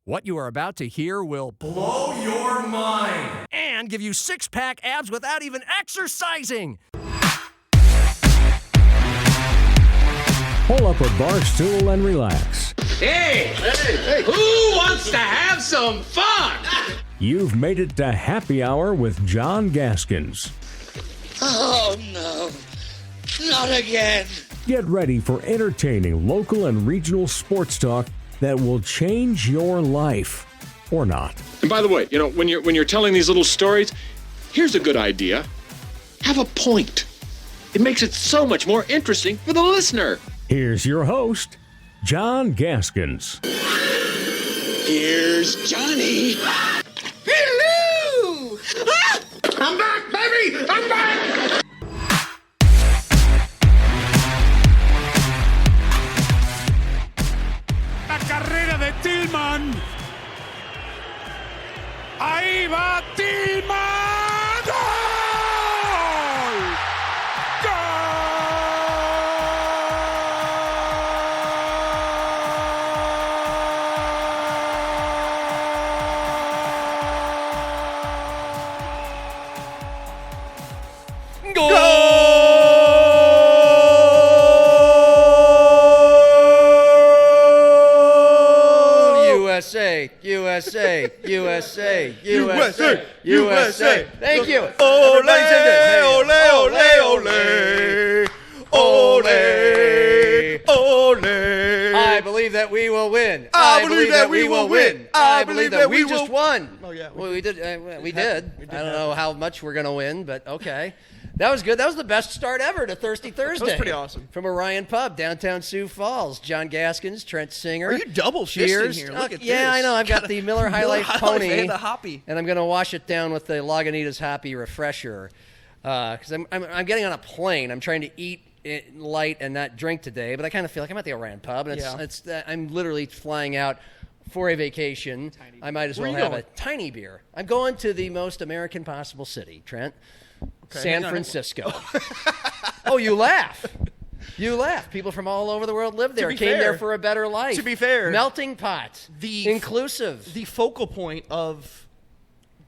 What you are about to hear will blow your mind and give you six-pack abs without even exercising. Pull up a bar stool and relax. Hey, who wants to have some fun? You've made it to Happy Hour with John Gaskins. Oh, no. Not again. Get ready for entertaining local and regional sports talk that will change your life. Or not. And by the way, when you're telling these little stories, here's a good idea. Have a point. It makes it so much more interesting for the listener. Here's your host, John Gaskins. Here's Johnny. Hello! Ah! I'm back, baby! I'm back! La carrera de Tillman. Ahí va Tillman. ¡Gol! Goal! USA, USA, USA, USA, USA. Thank you. Ole, ole, ole, ole, ole. I believe that we will win. I believe that we will win. I believe that we just won. Oh, yeah. Well, we did. We did. I don't know how much we're going to win, but okay. That was good. That was the best start ever to Thirsty Thursday. That was pretty awesome. From Orion Pub, downtown Sioux Falls. Jon Gaskins, Trent Singer. Are you double fisting here? Look at yeah, this. I know. I've got the Miller High Life Pony. And the Hoppy. And I'm going to wash it down with the Lagunitas Hoppy Refresher. Because I'm getting on a plane. I'm trying to eat light and not drink today, but I kind of feel like I'm at the Orion Pub. And I'm literally flying out for a vacation. I might as well have a tiny beer. I'm going to the most American possible city, Trent. Okay, San Francisco. Oh, you laugh. You laugh. People from all over the world live there. Came there for a better life. To be fair. Melting pot. Inclusive. The focal point of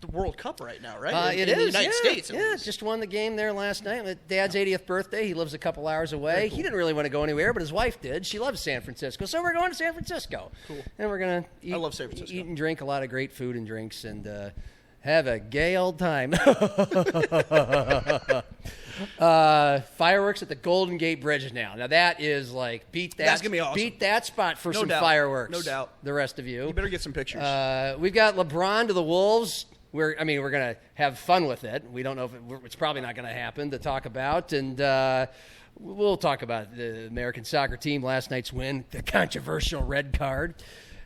the World Cup right now, right? It in is. the United States. Yeah, just won the game there last night. Dad's 80th birthday. He lives a couple hours away. Cool. He didn't really want to go anywhere, but his wife did. She loves San Francisco. So we're going to San Francisco. Cool. And we're going to I love San Francisco. Eat and drink a lot of great food and drinks and have a gay old time. Fireworks at the Golden Gate Bridge now. Now that is like beat that. That's gonna be awesome. Beat that spot for No some doubt. fireworks. No doubt. The rest of you. You better get some pictures. We've got LeBron to the Wolves. We're gonna have fun with it. We don't know if it's probably not gonna happen to talk about, and we'll talk about the American soccer team, last night's win, the controversial red card,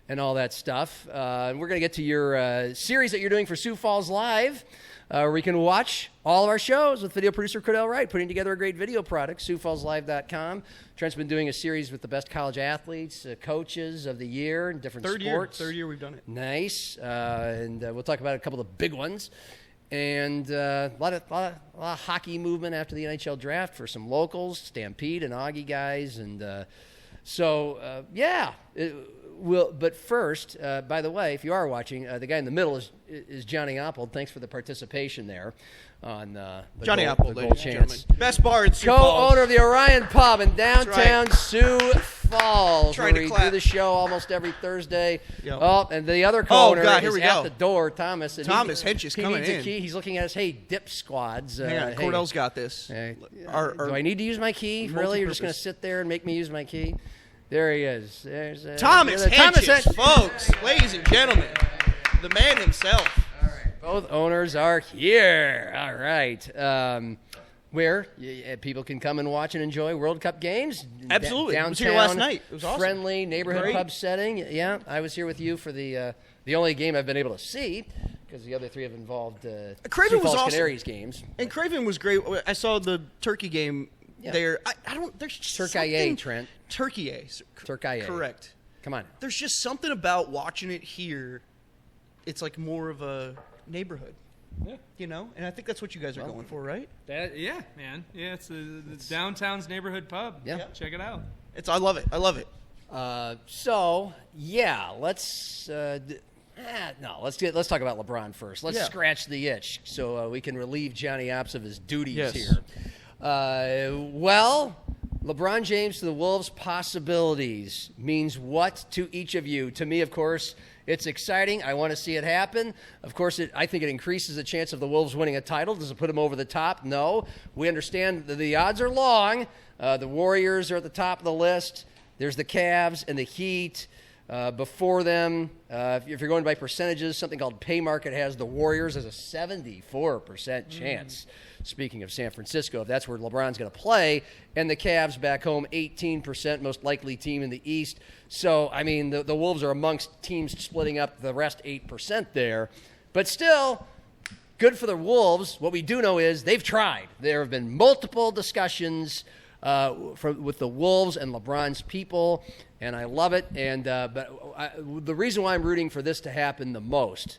and all that stuff. And we're going to get to your series that you're doing for Sioux Falls Live, where you can watch all of our shows with video producer Cordell Wright, putting together a great video product, SiouxFallsLive.com. Trent's been doing a series with the best college athletes, coaches of the year in different sports. Third year we've done it. Nice. And we'll talk about a couple of the big ones. And a lot of hockey movement after the NHL draft for some locals, Stampede and Augie guys. And but first, by the way, if you are watching, the guy in the middle is Johnny Oppold. Thanks for the participation there on the Johnny goal, Oppold, the goal ladies and chance. gentlemen. Best bar in Sioux Falls. Co-owner of the Orion Pub in downtown right. Sioux Falls, Trying where to we clap. do the show almost every Thursday. Yep. Oh, and the other co-owner here is we at go. the door, Thomas. And Thomas Hench is he coming needs a in. key. He's looking at us. Hey, dip squads. Hang on, Cordell's got this. Do I need to use my key? Really? You're just going to sit there and make me use my key? There he is. There's Thomas Hench, folks, ladies and gentlemen, the man himself. All right, both owners are here. All right. Where people can come and watch and enjoy World Cup games. Absolutely. Downtown, I was here last night. It was awesome. Friendly neighborhood Great. pub setting. Yeah, I was here with you for the only game I've been able to see, because the other three have involved Craven Sioux was Falls awesome. Canaries games. And Craven was great. I saw the Turkey game there. I don't. There's Turkey, Trent. Turkey. Correct. Come on. There's just something about watching it here. It's like more of a neighborhood. Yeah. And I think that's what you guys are going for, right? Yeah, man. Yeah, it's the downtown's neighborhood pub. Yeah. Check it out. I love it. Let's talk about LeBron first. Let's scratch the itch so we can relieve Johnny Opps of his duties here. LeBron James to the Wolves possibilities means what to each of you? To me, of course, it's exciting. I want to see it happen. Of course, I think it increases the chance of the Wolves winning a title. Does it put them over the top? No. We understand that the odds are long. The Warriors are at the top of the list. There's the Cavs and the Heat. Before them, if you're going by percentages, something called Pay Market has the Warriors as a 74% chance. Speaking of San Francisco, if that's where LeBron's going to play, and the Cavs back home, 18%, most likely team in the East. So, I mean, the Wolves are amongst teams splitting up the rest 8% there. But still, good for the Wolves. What we do know is they've tried. There have been multiple discussions with the Wolves and LeBron's people, and I love it. And the reason why I'm rooting for this to happen the most,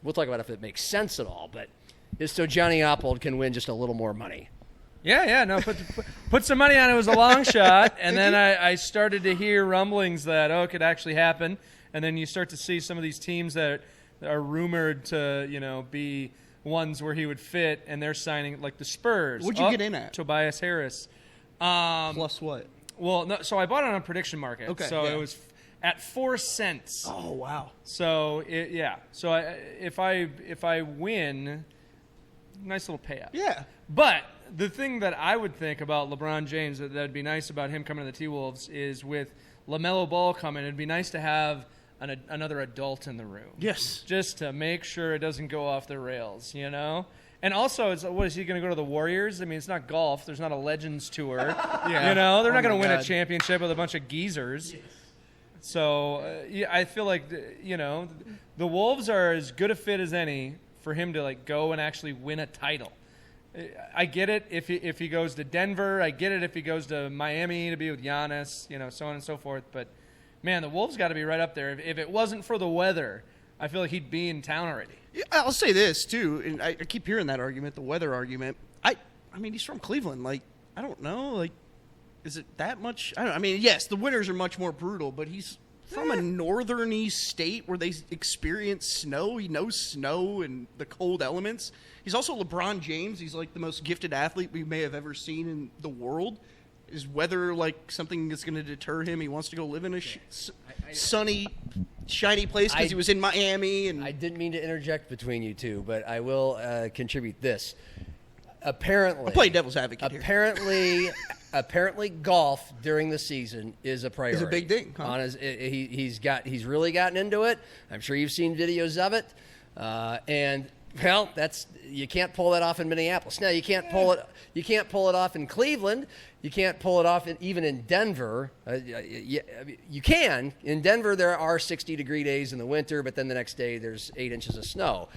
we'll talk about if it makes sense at all, but is so Johnny Oppold can win just a little more money. No, put some money on it. It was a long shot, and then I started to hear rumblings that, it could actually happen, and then you start to see some of these teams that are rumored to, be ones where he would fit, and they're signing, like the Spurs. What'd you get in at? Tobias Harris. Plus what? Well, no, so I bought it on a prediction market. Okay. So it was at 4 cents. Oh, wow. So, So if I win, nice little payout. Yeah. But the thing that I would think about LeBron James that would be nice about him coming to the T-Wolves is with LaMelo Ball coming, it'd be nice to have another adult in the room. Yes. Just to make sure it doesn't go off the rails, And also, what is he going to go to the Warriors? I mean, it's not golf. There's not a Legends Tour. They're not going to win a championship with a bunch of geezers. Yes. So, I feel like, the Wolves are as good a fit as any for him to go and actually win a title. I get it if he goes to Denver. I get it if he goes to Miami to be with Giannis, so on and so forth. But, man, the Wolves got to be right up there. If it wasn't for the weather, I feel like he'd be in town already. Yeah, I'll say this, too, and I keep hearing that argument, the weather argument. I mean, he's from Cleveland. I don't know. Is it that much? I mean, yes, the winters are much more brutal, but he's from a northern state where they experience snow. He knows snow and the cold elements. He's also LeBron James. He's the most gifted athlete we may have ever seen in the world. Is weather something that's going to deter him? He wants to go live in a sunny, shiny place because he was in Miami. And I didn't mean to interject between you two, but I will contribute this. Apparently, I'm playing devil's advocate here. Apparently, golf during the season is a priority. It's a big thing. Huh? He's really gotten into it. I'm sure you've seen videos of it, and you can't pull that off in Minneapolis. Now you can't pull it. You can't pull it off in Cleveland. You can't pull it off even in Denver. You can. In Denver, there are 60-degree days in the winter, but then the next day there's 8 inches of snow.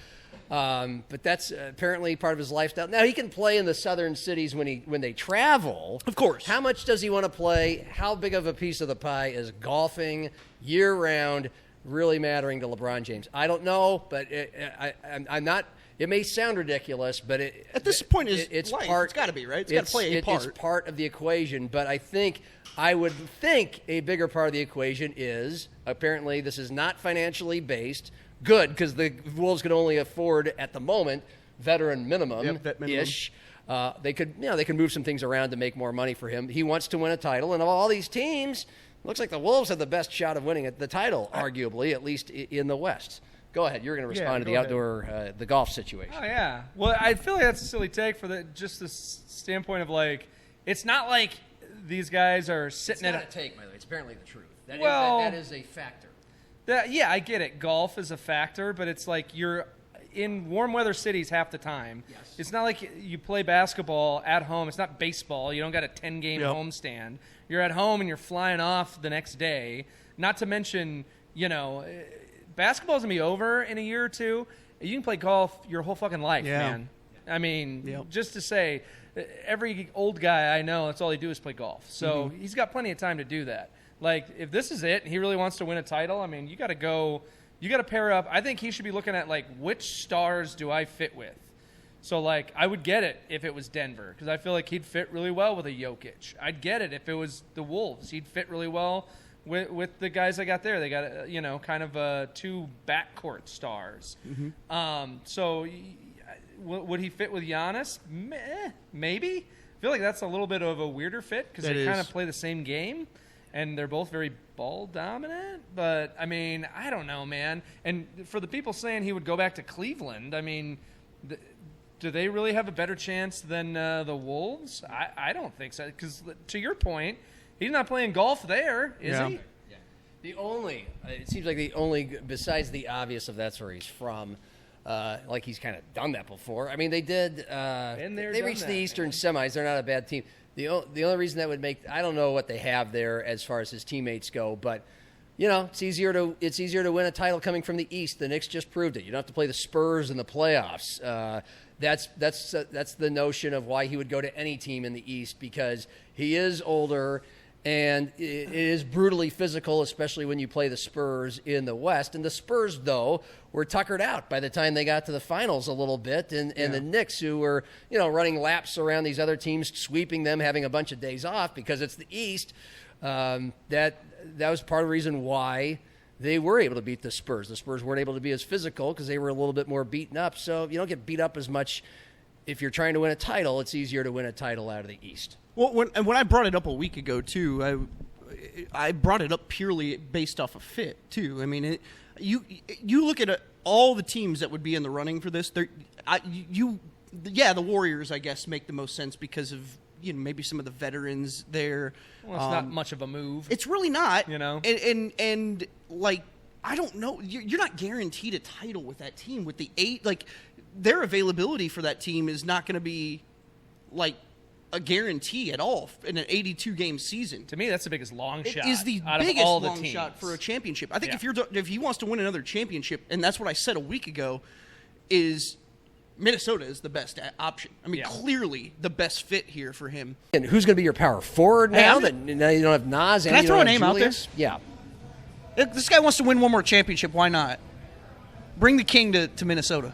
But that's apparently part of his lifestyle. Now, he can play in the southern cities when they travel. Of course. How much does he want to play? How big of a piece of the pie is golfing year-round really mattering to LeBron James? I don't know, but I'm not – it may sound ridiculous, but at this point it's life. part. It's got to be, right? It's got to play a part. It's part of the equation, but I would think a bigger part of the equation is apparently this is not financially based. Good, because the Wolves could only afford at the moment veteran minimum-ish. They could move some things around to make more money for him. He wants to win a title, and of all these teams, looks like the Wolves have the best shot of winning the title, arguably, at least in the West. Go ahead. You're going to respond to the the golf situation. Oh, yeah. Well, I feel like that's a silly take for the standpoint of, it's not like these guys are sitting at a take, by the way. It's apparently the truth. That is a factor. I get it. Golf is a factor, but it's you're in warm weather cities half the time. Yes. It's not like you play basketball at home. It's not baseball. You don't got a 10-game homestand. You're at home and you're flying off the next day. Not to mention, basketball's going to be over in a year or two. You can play golf your whole fucking life, man. I mean, just to say, every old guy I know, that's all they do is play golf. So he's got plenty of time to do that. If this is it, and he really wants to win a title, I mean, you got to pair up. I think he should be looking at, which stars do I fit with? So, I would get it if it was Denver, because I feel like he'd fit really well with a Jokic. I'd get it if it was the Wolves. He'd fit really well with the guys I got there. They got kind of two backcourt stars. So would he fit with Giannis? Maybe. I feel like that's a little bit of a weirder fit because they kind of play the same game, and they're both very ball dominant. But I mean, I don't know, man. And for the people saying he would go back to Cleveland, I mean, do they really have a better chance than the Wolves? I don't think so. Because to your point, he's not playing golf there, is he? Yeah. It seems like the only, besides the obvious of that's where he's from, like he's kind of done that before. I mean, they did. They reached the Eastern semis. They're not a bad team. The only reason that would make, I don't know what they have there as far as his teammates go, but it's easier to win a title coming from the East. The Knicks just proved it. You don't have to play the Spurs in the playoffs. That's the notion of why he would go to any team in the East, because he is older. And it is brutally physical, especially when you play the Spurs in the West. And the Spurs, though, were tuckered out by the time they got to the finals a little bit. And the Knicks, who were, running laps around these other teams, sweeping them, having a bunch of days off because it's the East, that was part of the reason why they were able to beat the Spurs. The Spurs weren't able to be as physical because they were a little bit more beaten up. So you don't get beat up as much. If you're trying to win a title, it's easier to win a title out of the East. Well, when I brought it up a week ago too, I brought it up purely based off of fit too. I mean, you look at all the teams that would be in the running for this. The Warriors, I guess, make the most sense because of maybe some of the veterans there. Well, it's not much of a move. It's really not. And like I don't know. You're not guaranteed a title with that team. With the 8, like their availability for that team is not going to be like a guarantee at all in an 82-game season. To me, that's the biggest long shot. It is the out biggest of all the long teams. shot for a championship. I think if he wants to win another championship, and that's what I said a week ago, is Minnesota is the best option. I mean, clearly the best fit here for him. And who's going to be your power forward now? Now you don't have Nas. Can I throw a name out there? Yeah. If this guy wants to win one more championship, why not? Bring the king to Minnesota.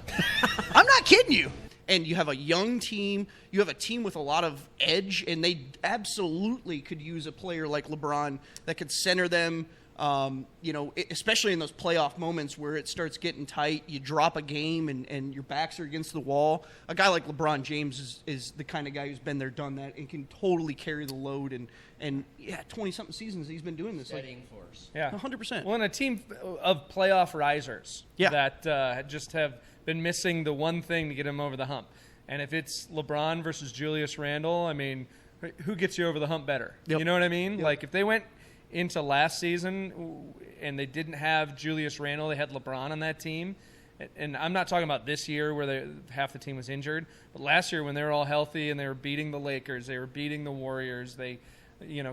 I'm not kidding you. And you have a young team. You have a team with a lot of edge, and they absolutely could use a player like LeBron that could center them, especially in those playoff moments where it starts getting tight. You drop a game, and your backs are against the wall. A guy like LeBron James is the kind of guy who's been there, done that, and can totally carry the load. And 20-something seasons he's been doing this. Setting force. Yeah. 100%. Well, and a team of playoff risers that just have been missing the one thing to get him over the hump. And if it's LeBron versus Julius Randle, I mean, who gets you over the hump better? Yep. You know what I mean? Yep. Like if they went into last season and they didn't have Julius Randle, they had LeBron on that team. And I'm not talking about this year where half the team was injured, but last year when they were all healthy and they were beating the Lakers, they were beating the Warriors, they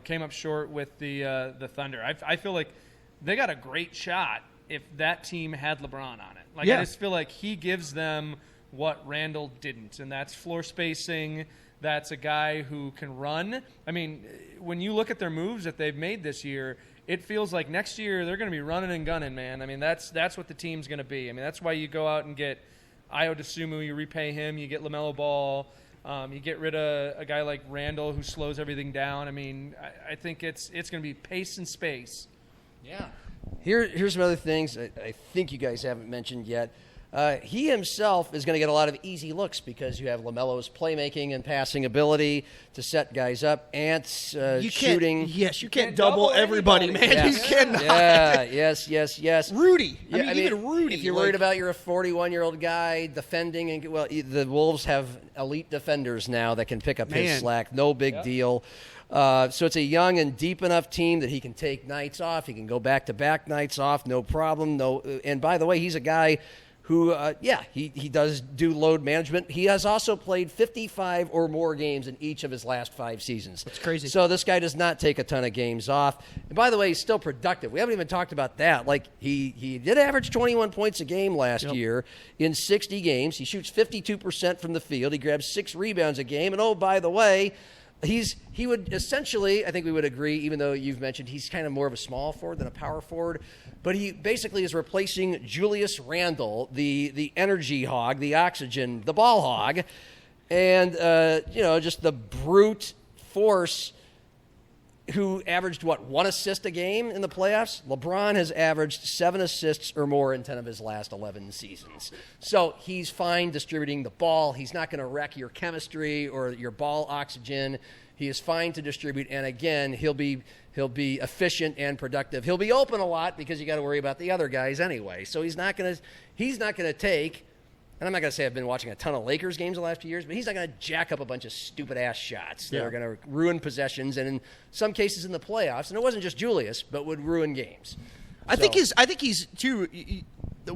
came up short with the Thunder. I feel like they got a great shot if that team had LeBron on it. I just feel like he gives them what Randall didn't, and that's floor spacing. That's a guy who can run. I mean, when you look at their moves that they've made this year, it feels like next year they're going to be running and gunning, man. I mean, that's what the team's going to be. I mean, that's why you go out and get Ayo Dosunmu, you repay him, you get LaMelo Ball, you get rid of a guy like Randall who slows everything down. I mean, I think it's going to be pace and space. Yeah. Here's some other things I think you guys haven't mentioned yet. He himself is going to get a lot of easy looks because you have LaMelo's playmaking and passing ability to set guys up. Ant's shooting. Yes, you can't double everybody, man. Yes. You cannot. Yeah, yes. Rudy. Yeah, even Rudy. If you're worried about you're a 41-year-old guy defending, the Wolves have elite defenders now that can pick up his slack. No big deal. So it's a young and deep enough team that he can take nights off. He can go back-to-back nights off, no problem. And by the way, he's a guy who, he does do load management. He has also played 55 or more games in each of his last 5 seasons. That's crazy. So this guy does not take a ton of games off. And by the way, he's still productive. We haven't even talked about that. Like, he did average 21 points a game last year in 60 games. He shoots 52% from the field. He grabs 6 rebounds a game. And, oh, by the way, he would essentially, I think we would agree, even though you've mentioned he's kind of more of a small forward than a power forward, but he basically is replacing Julius Randle, the energy hog, the oxygen, the ball hog, and just the brute force who averaged, 1 assist a game in the playoffs? LeBron has averaged 7 assists or more in 10 of his last 11 seasons. So he's fine distributing the ball. He's not going to wreck your chemistry or your ball oxygen. He is fine to distribute, and again, he'll be efficient and productive. He'll be open a lot because you got to worry about the other guys anyway. So he's not going to take. And I'm not going to say I've been watching a ton of Lakers games the last few years, but he's not going to jack up a bunch of stupid-ass shots that are going to ruin possessions, and in some cases in the playoffs, and it wasn't just Julius, but would ruin games. I think he's too.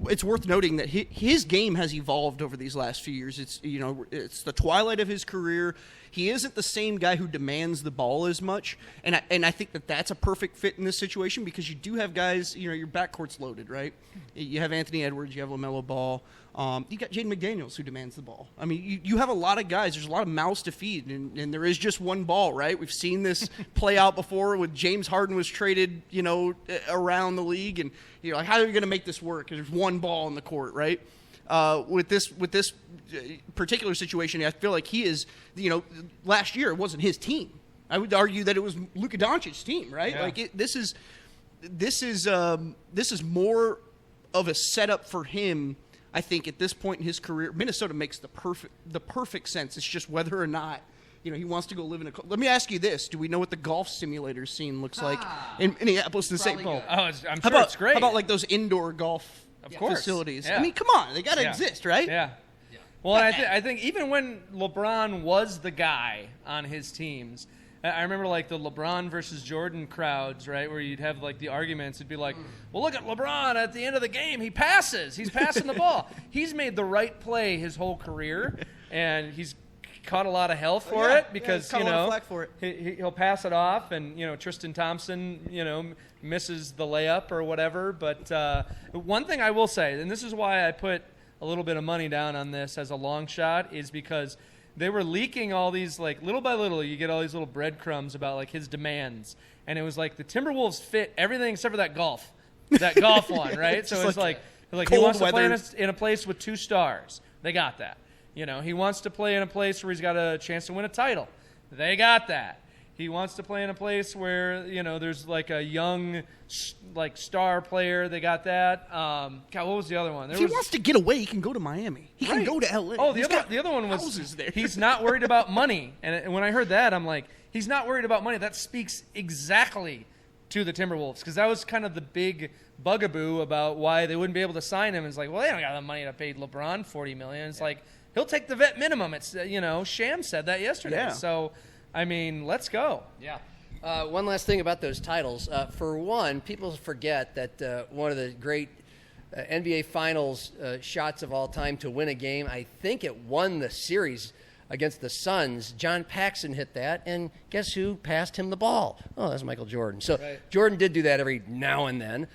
It's worth noting that his game has evolved over these last few years. It's the twilight of his career. He isn't the same guy who demands the ball as much, and I think that's a perfect fit in this situation because you do have guys. Your backcourt's loaded, right? You have Anthony Edwards, you have LaMelo Ball. You got Jaden McDaniels who demands the ball. I mean, you have a lot of guys. There's a lot of mouths to feed, and there is just one ball, right? We've seen this play out before with James Harden was traded, around the league, and like how are you going to make this work? There's one ball in the court, right? With this particular situation, I feel like he is, last year it wasn't his team. I would argue that it was Luka Doncic's team, right? Yeah. Like this is more of a setup for him. I think at this point in his career, Minnesota makes the perfect sense. It's just whether or not he wants to go live in a. Let me ask you this: do we know what the golf simulator scene looks like in Minneapolis and St. Paul? Oh, I'm sure it's great. How about like those indoor golf facilities? Yeah. I mean, come on, they got to exist, right? Yeah. Well, I think even when LeBron was the guy on his teams, I remember like the LeBron versus Jordan crowds, right, where you'd have like the arguments. It'd be like, well, look at LeBron at the end of the game. He passes. He's passing the ball. He's made the right play his whole career, and he's caught a lot of hell for it because caught a lot of flack for it. He'll pass it off, and Tristan Thompson misses the layup or whatever. But one thing I will say, and this is why I put a little bit of money down on this as a long shot, is because they were leaking all these, like, little by little, you get all these little breadcrumbs about, like, his demands. And it was like the Timberwolves fit everything except for that golf one, right? So it's like he wants to play in a place with 2 stars. They got that. He wants to play in a place where he's got a chance to win a title. They got that. He wants to play in a place where, there's like a young, like, star player. They got that. God, what was the other one? If he wants to get away, he can go to Miami. He can go to L.A. Oh, the other one was houses there. He's not worried about money. And when I heard that, I'm like, he's not worried about money. That speaks exactly to the Timberwolves because that was kind of the big bugaboo about why they wouldn't be able to sign him. It's like, well, they don't got the money to pay LeBron $40 million. It's like he'll take the vet minimum. It's Sham said that yesterday. Yeah. So. I mean, let's go. Yeah. One last thing about those titles. For one, people forget that one of the great NBA Finals shots of all time to win a game, I think it won the series against the Suns. John Paxson hit that, and guess who passed him the ball? Oh, that's Michael Jordan. So Jordan did do that every now and then.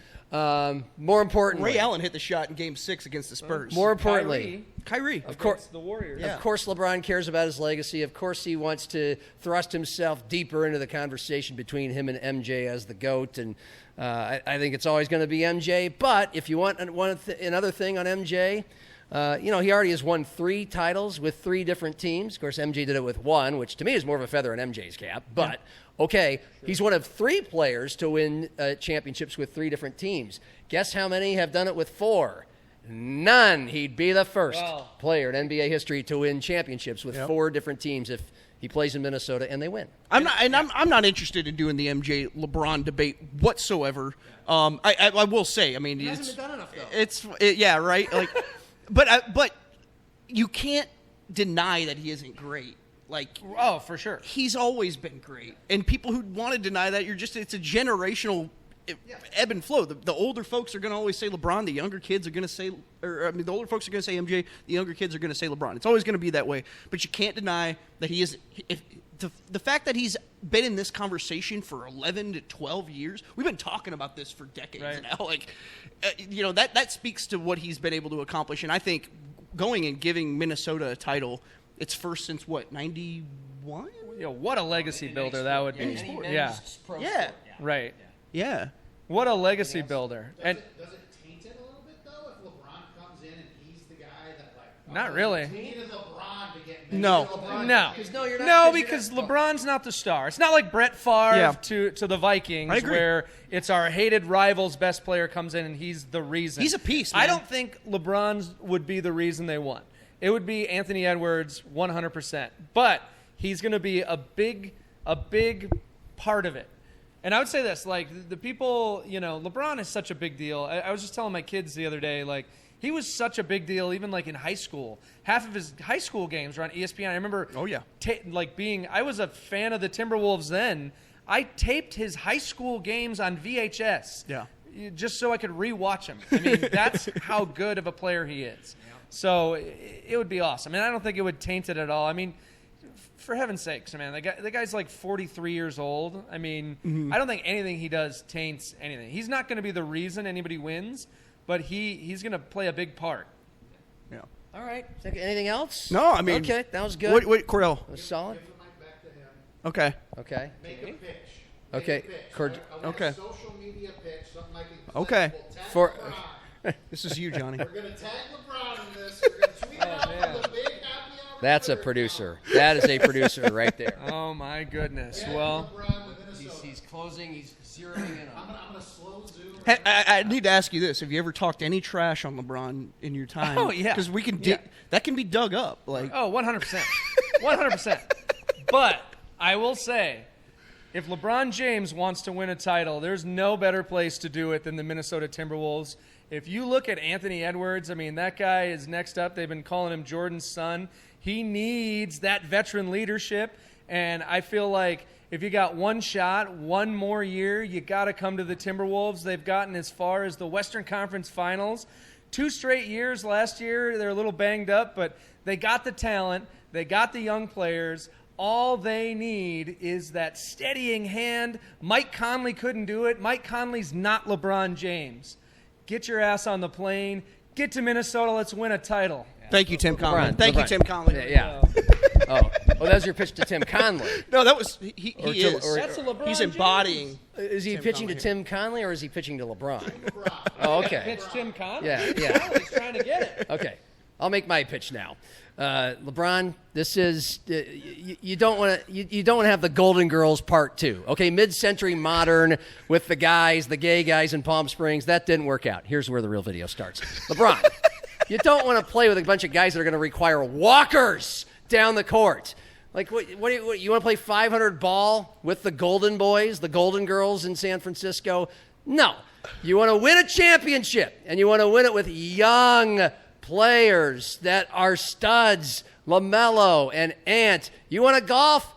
More importantly, Ray Allen hit the shot in Game 6 against the Spurs. More importantly, Kyrie. Of course, the Warriors. Of course, LeBron cares about his legacy. Of course, he wants to thrust himself deeper into the conversation between him and MJ as the GOAT. And I think it's always going to be MJ. But if you want another thing on MJ, he already has won 3 titles with 3 different teams. Of course, MJ did it with 1, which to me is more of a feather in MJ's cap. But okay, he's one of 3 players to win championships with 3 different teams. Guess how many have done it with 4? None. He'd be the first player in NBA history to win championships with 4 different teams if he plays in Minnesota and they win. I'm not interested in doing the MJ LeBron debate whatsoever. I will say, I mean, hasn't been done enough though. Yeah, right. Like, but you can't deny that he isn't great. Like, oh, for sure, he's always been great. And people who want to deny that, it's a generational ebb and flow. The older folks are going to always say LeBron. The younger kids are going to say, the older folks are going to say MJ. The younger kids are going to say LeBron. It's always going to be that way. But you can't deny that he is. The fact that he's been in this conversation for 11 to 12 years, we've been talking about this for decades now. Like, that speaks to what he's been able to accomplish. And I think going and giving Minnesota a title, it's first since what, 91? What a legacy builder that would be. Yeah. Right. Yeah. What a legacy builder. Does it taint it a little bit though if LeBron comes in and he's the guy that not really. We needed LeBron No. No, you're not- no, because LeBron's not the star. It's not like Brett Favre to the Vikings, I agree. where it's our hated rival's best player comes in and he's the reason. He's a piece, I man. don't think LeBron's would be the reason they won. It would be Anthony Edwards 100%. But he's going to be a big part of it. And I would say this, like, the people, LeBron is such a big deal. I was just telling my kids the other day, like, he was such a big deal, even like in high school. Half of his high school games were on ESPN. I remember, I was a fan of the Timberwolves then. I taped his high school games on VHS, just so I could rewatch them. I mean, that's how good of a player he is. So it would be awesome. And I don't think it would taint it at all. I mean, for heaven's sakes, man, the guy's like 43 years old. I mean, I don't think anything he does taints anything. He's not going to be the reason anybody wins, but he's going to play a big part. Yeah. All right. Anything else? No, I mean. Okay, that was good. Wait, Cordell. That was solid. Okay. Okay. Make a pitch. Okay. Okay. Social media pitch, something like Okay. For This is you, Johnny. We're going to tag LeBron in this. We're going to tweet it out with a big happy hour. that's a producer. That is a producer right there. Oh, my goodness. Well, LeBron with Minnesota. He's closing. He's zeroing in on. I'm going to slow zoom. Hey, I need to ask you this: have you ever talked any trash on LeBron in your time? Oh, yeah. Because we can Yeah. that can be dug up. Like, 100%. 100%. But I will say, if LeBron James wants to win a title, there's no better place to do it than the Minnesota Timberwolves. If you look at Anthony Edwards, I mean, that guy is next up. They've been calling him Jordan's son. He needs that veteran leadership, and I feel like if you got one shot, one more year, you got to come to the Timberwolves. They've gotten as far as the Western Conference Finals. 2 straight years last year. They're a little banged up, but they got the talent. They got the young players. All they need is that steadying hand. Mike Conley couldn't do it. Mike Conley's not LeBron James. Get your ass on the plane. Get to Minnesota. Let's win a title. thank you, Tim Conley. LeBron, Thank you, LeBron. Tim Conley. Yeah. Oh, that was your pitch to Tim Conley. No, that was he Or is. to- or- That's a LeBron He's James. embodying. Is he Tim pitching Conley to here. Tim Conley or is he pitching to LeBron? Oh, okay. Pitch Tim Conley. Yeah. He's trying to get it. Okay, I'll make my pitch now. LeBron, this is you don't want to have the Golden Girls Part 2. Okay, mid-century modern with the gay guys in Palm Springs. That didn't work out. Here's where the real video starts. LeBron, you don't want to play with a bunch of guys that are going to require walkers down the court. Like, what you want to play 500 ball with the Golden Boys, the Golden Girls in San Francisco? No. You want to win a championship, and you want to win it with young players that are studs, LaMelo and Ant. You want to golf?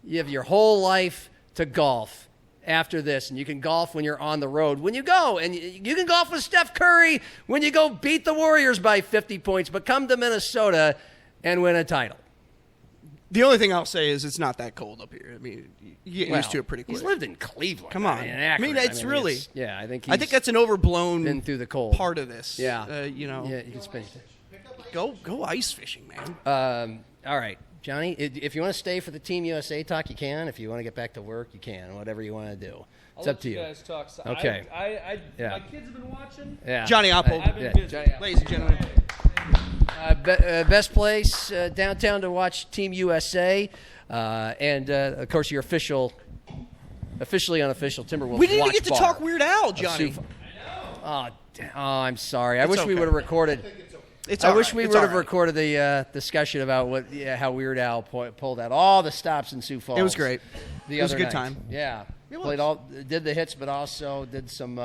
You have your whole life to golf after this, and you can golf when you're on the road. When you go, and you can golf with Steph Curry when you go beat the Warriors by 50 points, but come to Minnesota and win a title. The only thing I'll say is it's not that cold up here. I mean, you get used to it pretty quick. He's lived in Cleveland. Come on. I mean, it's really. I think I think that's an overblown been through the cold part of this. Yeah. You can spend. go ice fishing, man. All right, Johnny. If you want to stay for the Team USA talk, you can. If you want to get back to work, you can. Whatever you want to do, it's I'll up to let you. guys talk. So Okay. My kids have been watching. Yeah. Johnny Oppold. I've been busy. Johnny Oppold. Ladies and gentlemen. Best place downtown to watch Team USA, and of course your officially unofficial Timberwolves. We didn't even watch get to bar talk Weird Al, of Johnny. Sioux Falls. I'm sorry. I wish we okay. would have recorded. It's I all wish right. we It's would all have right. recorded the discussion about how Weird Al pulled out all the stops in Sioux Falls. It was great. The It was other a good night. time. Yeah, It played was. did the hits, but also did some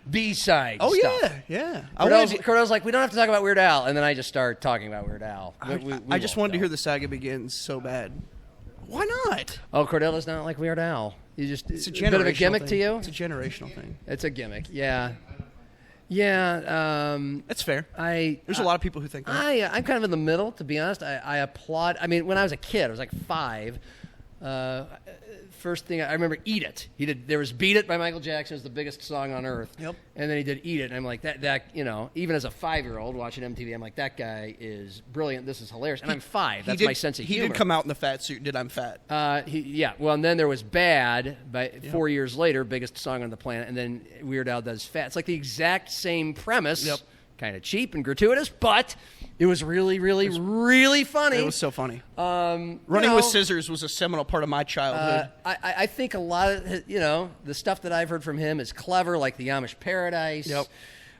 B-side. Oh stuff. yeah. Cordell's like, we don't have to talk about Weird Al, and then I just started talking about Weird Al. I just wanted to hear the saga begins so bad. Why not? Oh, Cordell does not like Weird Al. It's a bit of a generational gimmick thing. to you. It's a generational thing. It's a gimmick. Yeah. That's fair. There's a lot of people who think that. I'm kind of in the middle, to be honest. I applaud. I mean, when I was a kid, I was like 5. First thing I remember, "Eat It." There was "Beat It" by Michael Jackson. It was the biggest song on earth. Yep. And then he did "Eat It," and I'm like, that even as a 5-year-old watching MTV, I'm like, that guy is brilliant. This is hilarious. And I'm 5. That's my sense of humor. He did come out in the fat suit and did "I'm Fat." Well, and then there was "Bad" by 4 years later, biggest song on the planet, and then Weird Al does "Fat." It's like the exact same premise. Yep. Kind of cheap and gratuitous, but It was really, really, really funny. It was so funny. Running with Scissors was a seminal part of my childhood. I think a lot of the stuff that I've heard from him is clever, like the Amish Paradise. Yep.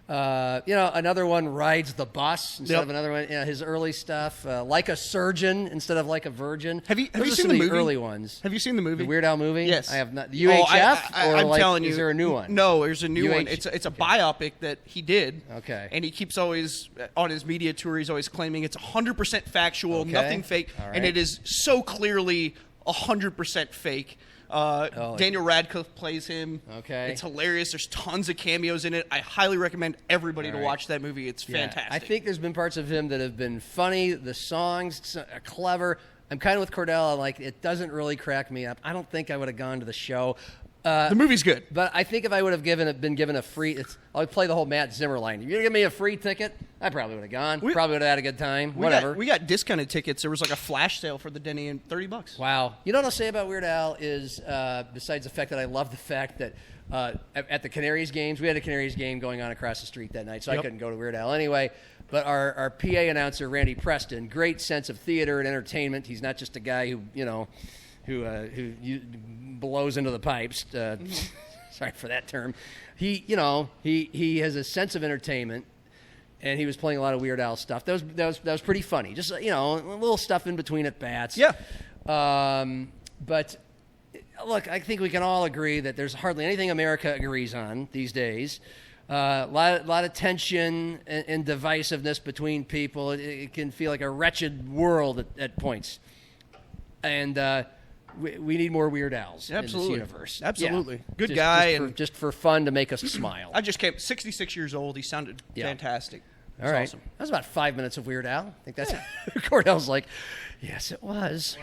Another one, Rides the Bus instead Yep. of another one. His early stuff, Like a Surgeon instead of Like a Virgin. Have you Those are seen some the of movie? early ones? Have you seen the movie? The Weird Al movie? Yes. I have not. The UHF? I'm telling you. Is there a new one? No, there's a new one. UH It's a biopic that he did. Okay. And he keeps always, on his media tour, he's always claiming it's 100% factual, Okay. nothing fake. All right. And it is so clearly 100% fake. Daniel Radcliffe plays him. Okay. It's hilarious. There's tons of cameos in it. I highly recommend everybody to right. watch that movie. It's Yeah. fantastic. I think there's been parts of him that have been funny. The songs are clever. I'm kind of with Cordell. Like, it doesn't really crack me up. I don't think I would have gone to the show. the movie's good. But I think if I would have been given a free, I'll play the whole Matt Zimmer line. If you're gonna give me a free ticket, I probably would have gone. Probably would have had a good time. Whatever. We got discounted tickets. There was like a flash sale for the Denny and $30. Wow. You know what I'll say about Weird Al is, besides the fact that I love the fact that at the Canaries games, we had a Canaries game going on across the street that night, so I couldn't go to Weird Al anyway. But our PA announcer, Randy Preston, great sense of theater and entertainment. He's not just a guy who blows into the pipes. Sorry for that term. He has a sense of entertainment, and he was playing a lot of Weird Al stuff. That was pretty funny. Just a little stuff in between at bats. Yeah. But look, I think we can all agree that there's hardly anything America agrees on these days. A lot of tension and divisiveness between people. It can feel like a wretched world at points. And we need more Weird Als in this universe. Absolutely. Yeah. Good guy. Just for fun to make us smile. I just came 66 years old. He sounded fantastic. All right. Awesome. That was about 5 minutes of Weird Al. I think that's Cordell's like, yes, it was.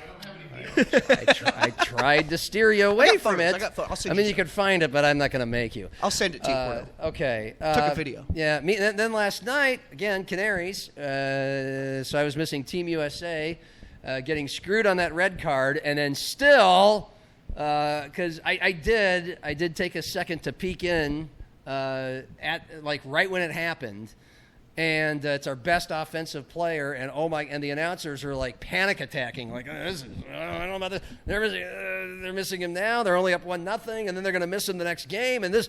I tried to steer you away from it. I'll send I mean, you you could find it, but I'm not going to make you. I'll send it to you, Cordell. Okay. Took a video. Yeah. Then last night, again, Canaries. So I was missing Team USA, getting screwed on that red card, and then still, because I did take a second to peek in at like right when it happened. And it's our best offensive player, and the announcers are like panic attacking, like I don't know about this. They're missing him now. They're only up 1-0, and then they're going to miss him the next game. And this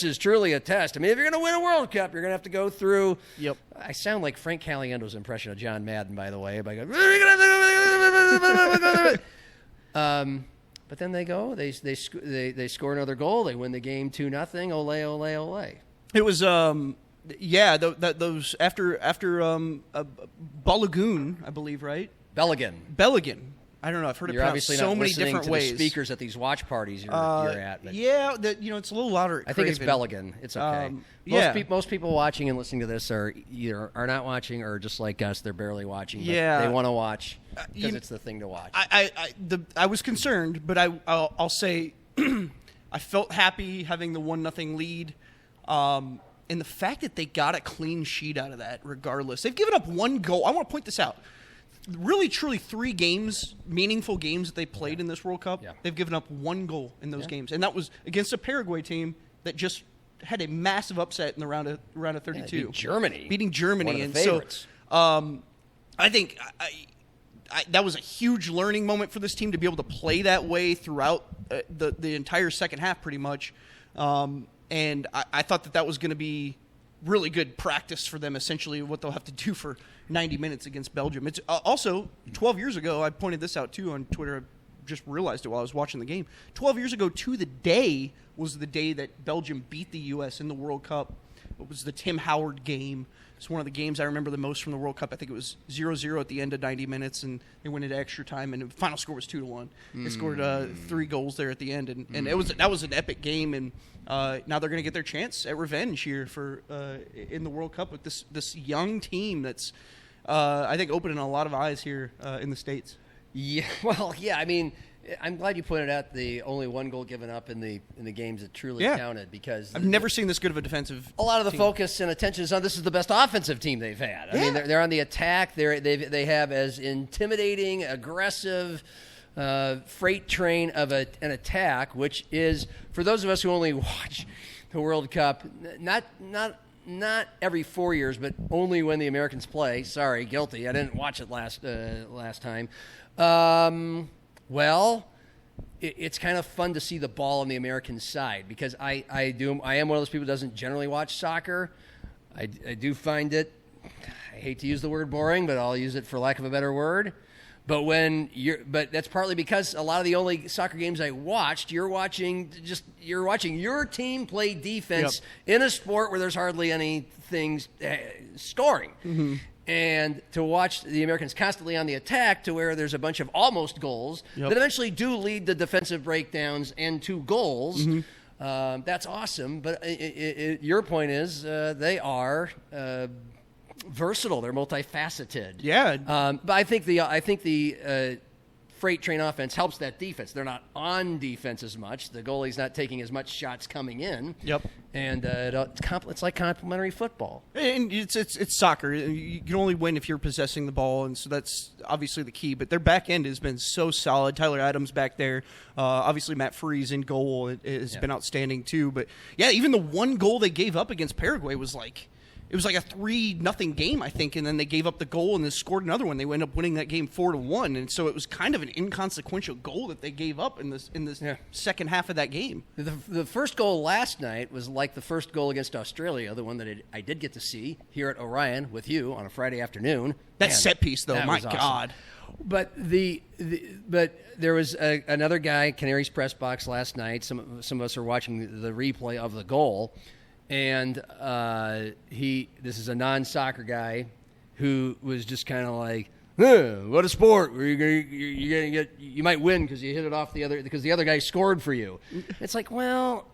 is truly a test. I mean, if you're going to win a World Cup, you're going to have to go through. Yep. I sound like Frank Caliendo's impression of John Madden, by the way. But then they score another goal. They win the game 2-0. Ole, ole, ole. It was those after Balagoon, I believe, right? Belligan. I don't know. I've heard it You're pronounced obviously so not many listening different to ways. the speakers at these watch parties you're at. But Yeah, it's a little louder. I think it's Belligan. It's okay. Most people watching and listening to this are either are not watching or just like us, they're barely watching. But Yeah. they want to watch because it's the thing to watch. I was concerned, but I'll say I felt happy having the 1-0 lead. And the fact that they got a clean sheet out of that, regardless. They've given up one goal. I want to point this out. Really, truly, 3 games, meaningful games that they played in this World Cup. Yeah. They've given up 1 goal in those games. And that was against a Paraguay team that just had a massive upset in the round of 32. Beating Germany. One of the and favorites. so I think that was a huge learning moment for this team to be able to play that way throughout the entire second half pretty much. And I thought that was going to be really good practice for them, essentially, what they'll have to do for 90 minutes against Belgium. It's also, 12 years ago, I pointed this out, too, on Twitter. I just realized it while I was watching the game. 12 years ago to the day was the day that Belgium beat the U.S. in the World Cup. It was the Tim Howard game. It's one of the games I remember the most from the World Cup. I think it was 0-0 at the end of 90 minutes, and they went into extra time, and the final score was 2-1. They scored 3 goals there at the end, and that was an epic game. And now they're going to get their chance at revenge here for in the World Cup with this young team that's I think opening a lot of eyes here in the States. Yeah, well, yeah. I mean, I'm glad you pointed out the only 1 goal given up in the games that truly counted, because I've never seen this good of a defensive. A lot of the team. Focus and attention is on this is the best offensive team they've had. I mean, they're on the attack. They have as intimidating, aggressive freight train of an attack, which is, for those of us who only watch the World Cup, not not every 4 years, but only when the Americans play. Sorry, guilty. I didn't watch it last time. It's kind of fun to see the ball on the American side because I am one of those people who doesn't generally watch soccer. I do find it, I hate to use the word boring, but I'll use it for lack of a better word. But that's partly because a lot of the only soccer games I watched, you're watching your team play defense in a sport where there's hardly anything scoring. Mm-hmm. And to watch the Americans constantly on the attack to where there's a bunch of almost goals that eventually do lead to defensive breakdowns and to goals. Mm-hmm. That's awesome. But your point is they are versatile. They're multifaceted. Yeah. But I think the freight train offense helps that defense. They're not on defense as much. The goalie's not taking as much shots coming in. Yep. And it's like complementary football. And it's soccer. You can only win if you're possessing the ball, and so that's obviously the key. But their back end has been so solid. Tyler Adams back there. Obviously, Matt Freese in goal has been outstanding too. But, yeah, even the one goal they gave up against Paraguay was like – it was like a 3-0 game, I think, and then they gave up the goal and then scored another one. They ended up winning that game 4-1, and so it was kind of an inconsequential goal that they gave up in this second half of that game. The first goal last night was like the first goal against Australia, the one that I did get to see here at Orion with you on a Friday afternoon. That set piece, though, my awesome. God. But but there was another guy, Canary's press box last night. Some of us are watching the replay of the goal. And this is a non-soccer guy who was just kind of like, what a sport! You might win because you hit it off because the other guy scored for you. It's like, well,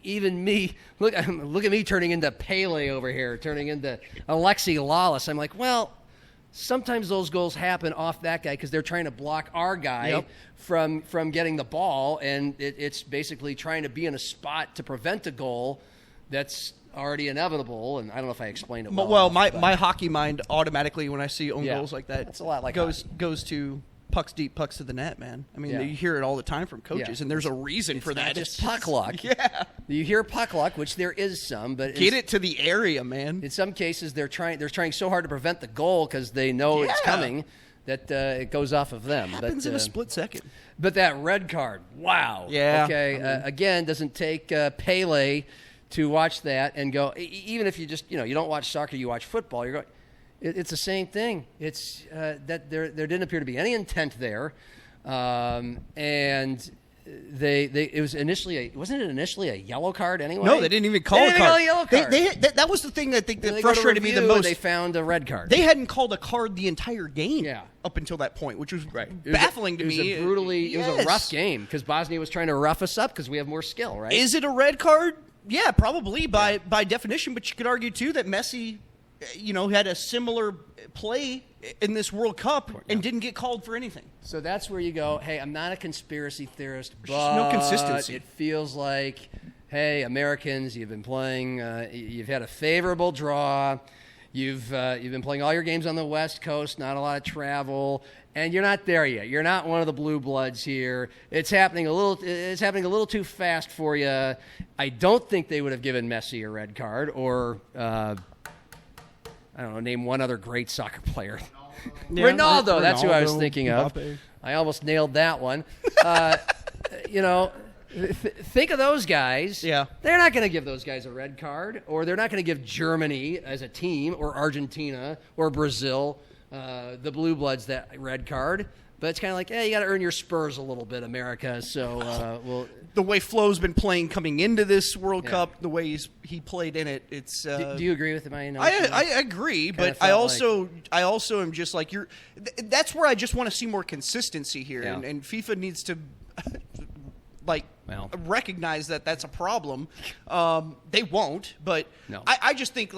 even me, look at me turning into Pele over here, turning into Alexi Lawless. I'm like, well, sometimes those goals happen off that guy because they're trying to block our guy from getting the ball, and it's basically trying to be in a spot to prevent a goal. That's already inevitable, and I don't know if I explained it well. Well, my hockey mind automatically, when I see own goals like that, it's a lot like goes to pucks deep, pucks to the net, man. I mean, you hear it all the time from coaches, and there's a reason for that. It's puck luck. Yeah. You hear puck luck, which there is some, but get it to the area, man. In some cases, they're trying so hard to prevent the goal because they know it's coming that it goes off of them. It happens in a split second. But that red card, wow. Yeah. Okay. Again, doesn't take Pele to watch that and go, even if you just, you don't watch soccer, you watch football, you're going, it's the same thing. It's that there didn't appear to be any intent there. And wasn't it initially a yellow card anyway? No, they didn't even call a card. A yellow card. That was the thing that frustrated me the most. They found a red card. They hadn't called a card the entire game up until that point, which was baffling to me. It was a rough game because Bosnia was trying to rough us up because we have more skill, right? Is it a red card? Yeah, probably by definition, but you could argue too that Messi, had a similar play in this World Cup and didn't get called for anything. So that's where you go, hey, I'm not a conspiracy theorist, but no consistency. It feels like, hey, Americans, you've been playing, you've had a favorable draw. You've been playing all your games on the West Coast, not a lot of travel, and you're not there yet. You're not one of the blue bloods here. It's happening a little too fast for you. I don't think they would have given Messi a red card, or I don't know, name one other great soccer player. Ronaldo, that's who I was thinking of. I almost nailed that one. Think of those guys. Yeah. They're not going to give those guys a red card, or they're not going to give Germany as a team, or Argentina, or Brazil, the blue bloods, that red card. But it's kind of like, you got to earn your spurs a little bit, America. So the way Flo's been playing coming into this World Cup, the way he played in it, it's. Do you agree with my? I agree, but I also am just like you're. That's where I just want to see more consistency here, and FIFA needs to. Recognize that that's a problem. They won't, but no. I just think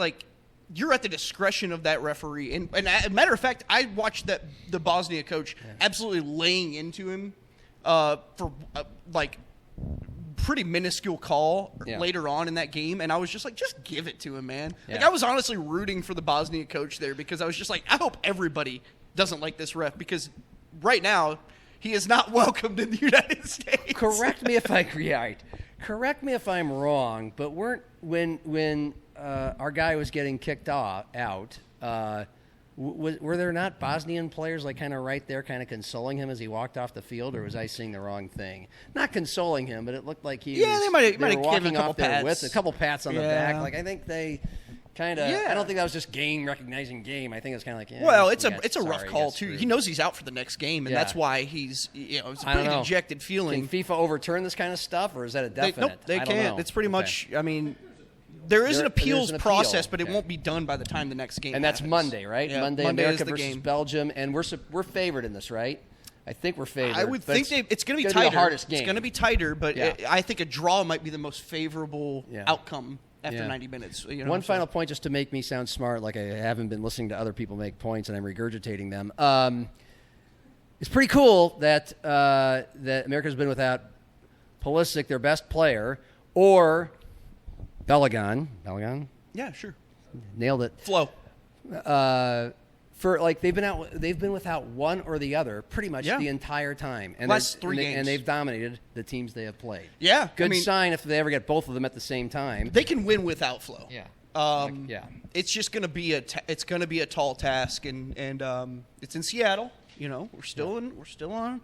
you're at the discretion of that referee. And as a matter of fact, I watched the Bosnia coach absolutely laying into him for pretty minuscule call later on in that game, and I was just like, just give it to him, man. I was honestly rooting for the Bosnia coach there because I was just like, I hope everybody doesn't like this ref because right now he is not welcomed in the United States. Correct me if I'm wrong, but when our guy was getting kicked out, were there not Bosnian players like kind of right there, kind of consoling him as he walked off the field, or was I seeing the wrong thing? Not consoling him, but it looked like he Yeah, was, they might have were given walking a couple off there pats. with a couple pats on the Yeah. back. Like I think they kind of. Yeah. I don't think that was just game recognizing game. I think it's kind of like. Yeah, Well, we it's a got- it's a rough sorry, call got too. screwed. He knows he's out for the next game, and Yeah. that's why he's it's a I don't pretty know. dejected feeling. Can FIFA overturn this kind of stuff, or is that a definite? Nope, they I don't can't. know. It's pretty Okay. much. I mean, there is an There's appeals an appeal. process, but it Okay. won't be done by the time the next game. And that's happens. Monday, right? Yeah, Monday, is America the versus game. Belgium, and we're favored in this, right? I think we're favored. I would but think it's going to be gonna tighter. the hardest game. It's going to be tighter, but Yeah. I think a draw might be the most favorable Yeah. outcome after Yeah. 90 minutes. You know, One so- final point, just to make me sound smart, like I haven't been listening to other people make points and I'm regurgitating them. It's pretty cool that that America's been without Pulisic, their best player, or Balogun. Yeah, sure. Nailed it. Flow. For like they've been without one or the other pretty much Yeah. the entire time, and Last they're- 3 and games. and they've dominated the teams they have played. Yeah, I good mean- sign if they ever get both of them at the same time. They can win without Flow. Yeah. Yeah. It's just going to be it's going to be a tall task, and it's in Seattle. You know, we're still on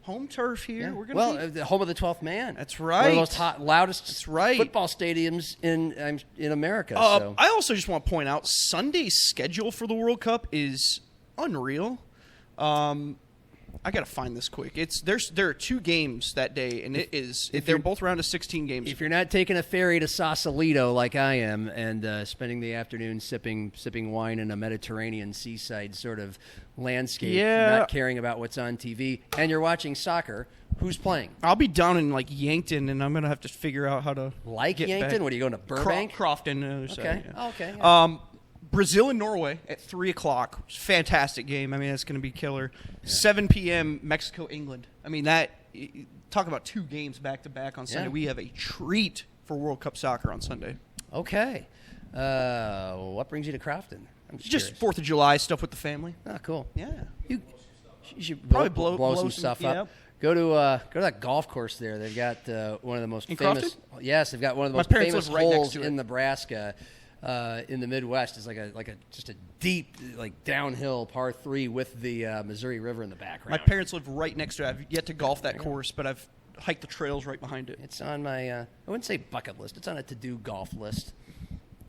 home turf here. Yeah. We're going Well, to the home of the 12th man. That's One of right. the most loudest football stadiums in America. So. I also just want to point out Sunday's schedule for the World Cup is unreal. I got to find this quick. There are 2 games that day, and they're both round of 16 games. If you're not taking a ferry to Sausalito like I am and spending the afternoon sipping wine in a Mediterranean seaside sort of landscape, Yeah. not caring about what's on TV, and you're watching soccer, who's playing? I'll be down in like Yankton, and I'm going to have to figure out how to Like get Yankton? back. What are you going to Burbank? Crofton. The other side, Okay. yeah. Oh, okay. Yeah. Brazil and Norway at 3:00. Fantastic game. I mean, that's going to be killer. 7 p.m. Mexico England. I mean, talk about 2 games back to back on Sunday. Yeah. We have a treat for World Cup soccer on Sunday. Okay. What brings you to Crofton? I'm Just curious. 4th of July stuff with the family. Oh, cool. Yeah. You should Probably blow blow some some- stuff yep. up. Go to that golf course there. They've got one of the most In famous. Crofton? Yes, they've got one of the My most parents famous live right next holes to it. in Nebraska. In the Midwest, is just a deep, like downhill par 3 with the Missouri River in the background. My parents live right next to it. I've yet to golf that course, but I've hiked the trails right behind it. It's on my I wouldn't say bucket list. It's on a to-do golf list.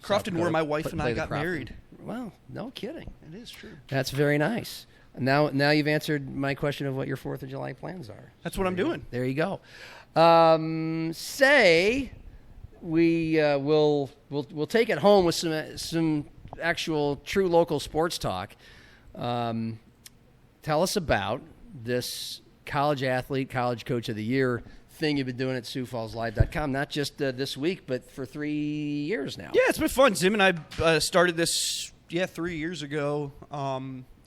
Crofton, So where go my wife and play I the got Crofton. married. Well, no kidding. It is true. That's very nice. Now you've answered my question of what your 4th of July plans are. That's what I'm doing. There you go. Say we'll take it home with some actual true local sports talk. Tell us about this college athlete, college coach of the year thing you've been doing at SiouxFallsLive.com, not just this week, but for 3 years now. Yeah, it's been fun. Zim and I started this 3 years ago.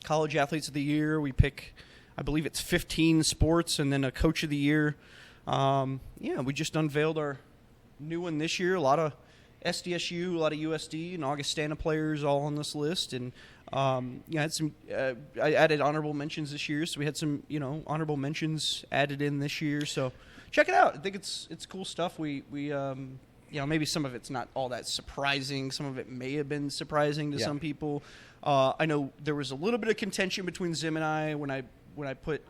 College athletes of the year. We pick, I believe it's 15 sports, and then a coach of the year. We just unveiled our new one this year. A lot of SDSU, a lot of USD, and Augustana players all on this list. And had some. I added honorable mentions this year, so we had some honorable mentions added in this year. So check it out. I think it's cool stuff. We maybe some of it's not all that surprising. Some of it may have been surprising to some people. I know there was a little bit of contention between Zim and I when I put.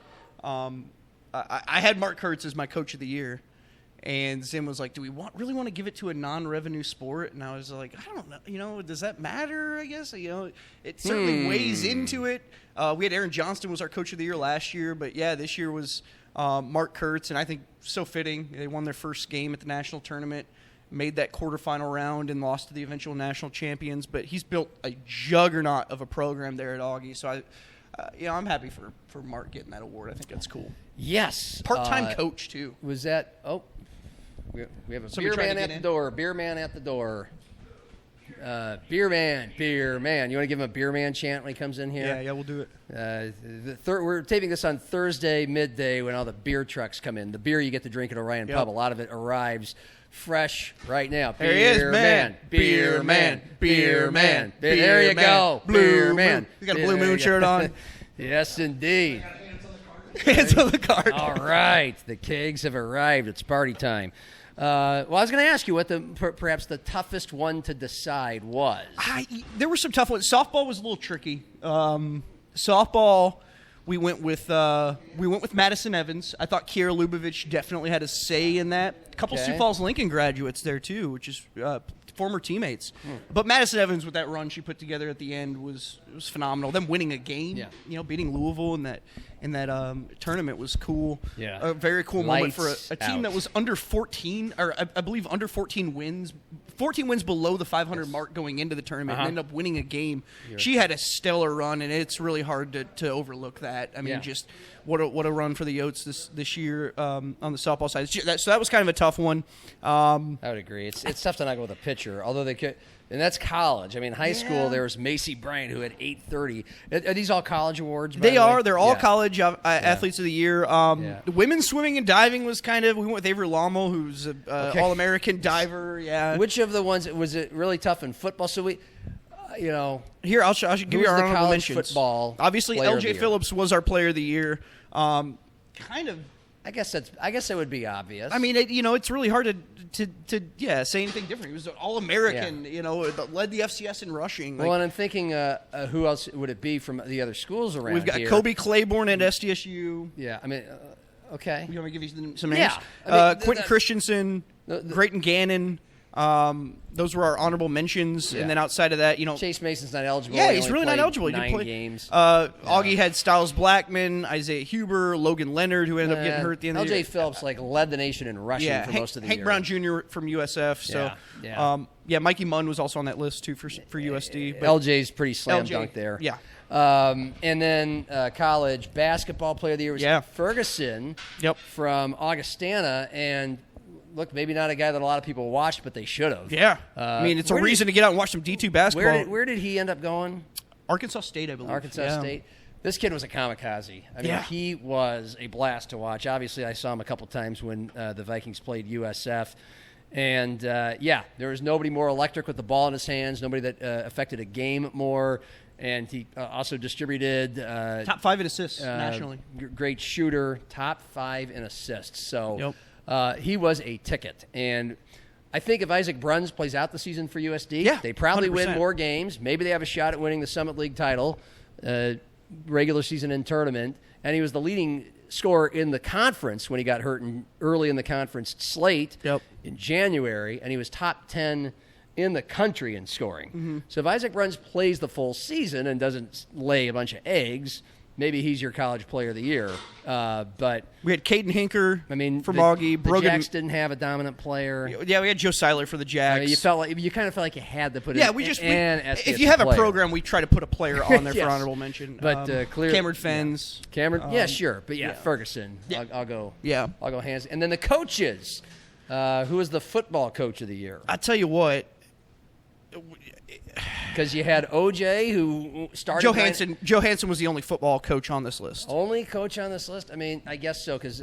I had Mark Kurtz as my coach of the year, and Zim was like, "Do we really want to give it to a non-revenue sport?" And I was like, "I don't know. Does that matter? I guess it certainly weighs into it." We had Aaron Johnston was our coach of the year last year, but this year was Mark Kurtz, and I think so fitting. They won their first game at the national tournament, made that quarterfinal round, and lost to the eventual national champions. But he's built a juggernaut of a program there at Augie, so I'm happy for Mark getting that award. I think that's cool. Yes. Part-time coach too. Was that? Oh, we have a Somebody beer tried to man get at the in? door. Beer man at the door. Beer man. You want to give him a beer man chant when he comes in here? Yeah, we'll do it. We're taping this on Thursday midday when all the beer trucks come in. The beer you get to drink at Orion Pub, a lot of it arrives fresh right now. There he is, man. Beer man. Beer man. There you go. Beer man. He's got a Blue Moon shirt on. Yes, indeed. Hands on the card. All right. The kegs have arrived. It's party time. Well, I was going to ask you what perhaps the toughest one to decide was. There were some tough ones. Softball was a little tricky. Softball, we went with Madison Evans. I thought Kiera Lubavitch definitely had a say in that. A couple Sioux Falls Lincoln graduates there too, which is former teammates. But Madison Evans, with that run she put together at the end, was phenomenal. Them winning a game, beating Louisville in that tournament was cool. Yeah, a very cool moment for a team out. that was under 14, or I believe under 14 wins. 14 wins below the 500 mark going into the tournament and ended up winning a game. She had a stellar run, and it's really hard to overlook that. I mean, just what a run for the Yotes this year on the softball side. So that was kind of a tough one. I would agree. It's tough to not go with a pitcher, although they could. And that's college. I mean, high school, there was Macy Bryant, who had 830. Are these all college awards? They are. They're all college athletes of the year. The women's swimming and diving was we went with Avery Lommel, who's an All-American diver. Yeah. Which of the ones, was it really tough in football? So we, Here, I'll give you our honorable mentions. Football Obviously, L.J. Phillips was our player of the year. Kind of. I guess it would be obvious. I mean, it's really hard to say anything different. He was an All-American, led the FCS in rushing. Well, and I'm thinking, who else would it be from the other schools around? We've got here? Kobe Claiborne at SDSU. Yeah, I mean, okay. You want me to give you some names? Yeah. Quentin Christensen, Drayton Gannon. Those were our honorable mentions, and then outside of that, Chase Mason's not eligible. Yeah, he's really not eligible. He didn't play 9 games. Augie had Styles Blackman, Isaiah Huber, Logan Leonard, who ended up getting hurt at the end of the year. L.J. Phillips led the nation in rushing for most of the year. Hank Brown Jr. from USF. So, Mikey Munn was also on that list too for USD. But LJ's pretty slam dunk there. Yeah. And then college basketball player of the year was Ferguson from Augustana, and look, maybe not a guy that a lot of people watched, but they should have. Yeah. I mean, it's a reason to get out and watch some D2 basketball. Where did he end up going? Arkansas State, I believe. Arkansas State. This kid was a kamikaze. I mean, he was a blast to watch. Obviously, I saw him a couple times when the Vikings played USF. And, there was nobody more electric with the ball in his hands, nobody that affected a game more. And he also distributed top 5 in assists nationally. Great shooter, top 5 in assists. So he was a ticket. And I think if Isaac Bruns plays out the season for USD, they probably 100%. win more games. Maybe they have a shot at winning the Summit League title, regular season and tournament. And he was the leading scorer in the conference when he got hurt early in the conference slate in January, and he was top 10 in the country in scoring. So if Isaac Bruns plays the full season and doesn't lay a bunch of eggs, maybe he's your college player of the year. But we had Caden Hinker from Augie. The Jacks didn't have a dominant player. Yeah, we had Joe Seiler for the Jacks. I mean, you kind of felt like you had to put if you have a program, we try to put a player on there for honorable mention. But clearly, Cameron Fens. Cameron, sure. But Ferguson. I'll go. Yeah. I'll go hands. And then the coaches. Who was the football coach of the year? I tell you what. Because you had OJ, who started. Joe Hansen was the only football coach on this list. Only coach on this list? I mean, I guess so. Because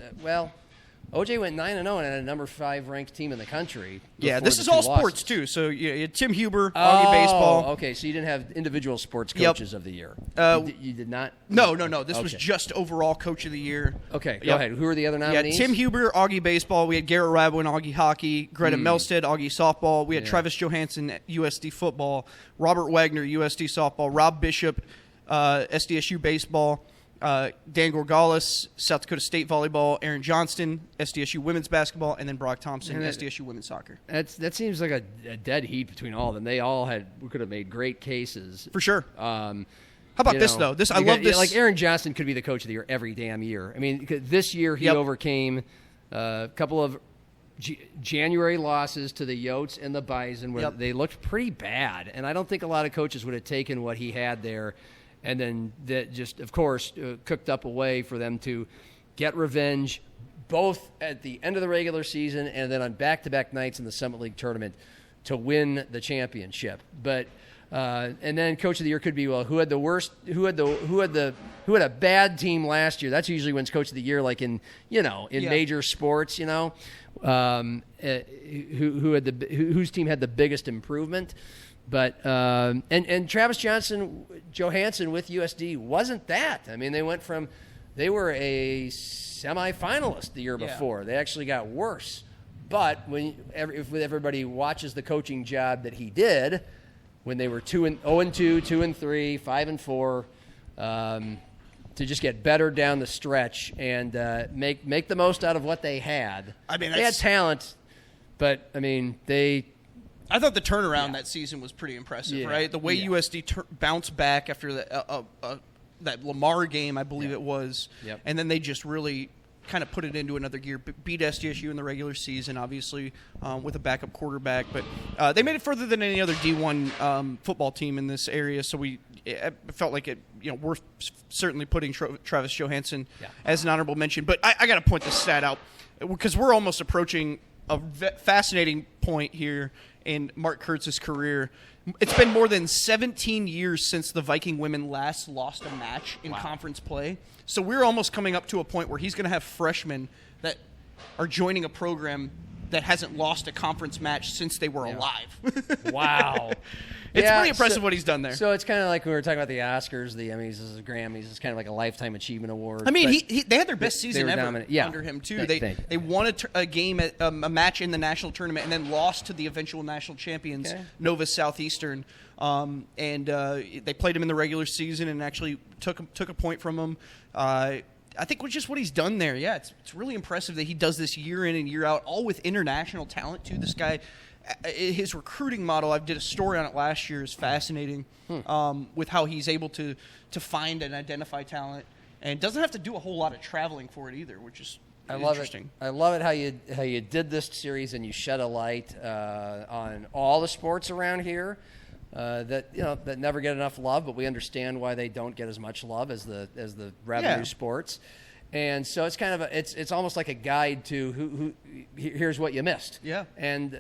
OJ went 9-0 and had a number 5 ranked team in the country. Yeah, this is all sports too. So you had Tim Huber, Augie baseball. Okay, so you didn't have individual sports coaches of the year. You did not. No. This was just overall coach of the year. Okay, go ahead. Who are the other nominees? Yeah, Tim Huber, Augie baseball. We had Garrett Rabwin, Augie hockey. Greta Melstead, Augie softball. We had Travis Johansson, USD football. Robert Wagner, USD softball. Rob Bishop, SDSU baseball. Dan Gorgalis, South Dakota State volleyball, Aaron Johnston, SDSU women's basketball, and then Brock Thompson, SDSU women's soccer. That seems like a dead heat between all of them. They all could have made great cases. For sure. How about this, though? I love this. Like Aaron Johnston could be the coach of the year every damn year. I mean, this year he overcame a couple of January losses to the Yotes and the Bison where they looked pretty bad. And I don't think a lot of coaches would have taken what he had there. And then that just, of course, cooked up a way for them to get revenge both at the end of the regular season and then on back-to-back nights in the Summit League tournament to win the championship. But and then coach of the year could be, well, who had a bad team last year? That's usually when it's coach of the year, like in major sports, whose team had the biggest improvement. But and Travis Johansson with USD wasn't that. I mean, they were a semifinalist the year before. They actually got worse But if everybody watches the coaching job that he did when they were 0-2, 2-3, 5-4, to just get better down the stretch and make the most out of what they had. I mean, they had talent, but I mean I thought the turnaround that season was pretty impressive, right? The way USD bounced back after that Lamar game, I believe it was, and then they just really kind of put it into another gear, beat SDSU in the regular season, obviously, with a backup quarterback. But they made it further than any other D1 football team in this area, so it felt like it, worth certainly putting Travis Johansson as an honorable mention. But I got to point this stat out because we're almost approaching a fascinating point here in Mark Kurtz's career. It's been more than 17 years since the Viking women last lost a match in conference play. So we're almost coming up to a point where he's going to have freshmen that are joining a program that hasn't lost a conference match since they were alive. Wow. It's pretty impressive what he's done there. So it's kind of like when we were talking about the Oscars, the Emmys, the Grammys. It's kind of like a Lifetime Achievement Award. I mean, they had their best season ever dominant. under him, too. They won a game, a match in the national tournament, and then lost to the eventual national champions, Nova Southeastern. And they played him in the regular season and actually took a point from him. I think with just what he's done there, it's really impressive that he does this year in and year out, all with international talent, too. This guy, his recruiting model, I did a story on it last year, is fascinating with how he's able to find and identify talent and doesn't have to do a whole lot of traveling for it either, which is interesting. I love it how you did this series and you shed a light on all the sports around here that never get enough love, but we understand why they don't get as much love as the revenue sports. And so it's kind of it's almost like a guide to who here's what you missed. Yeah. And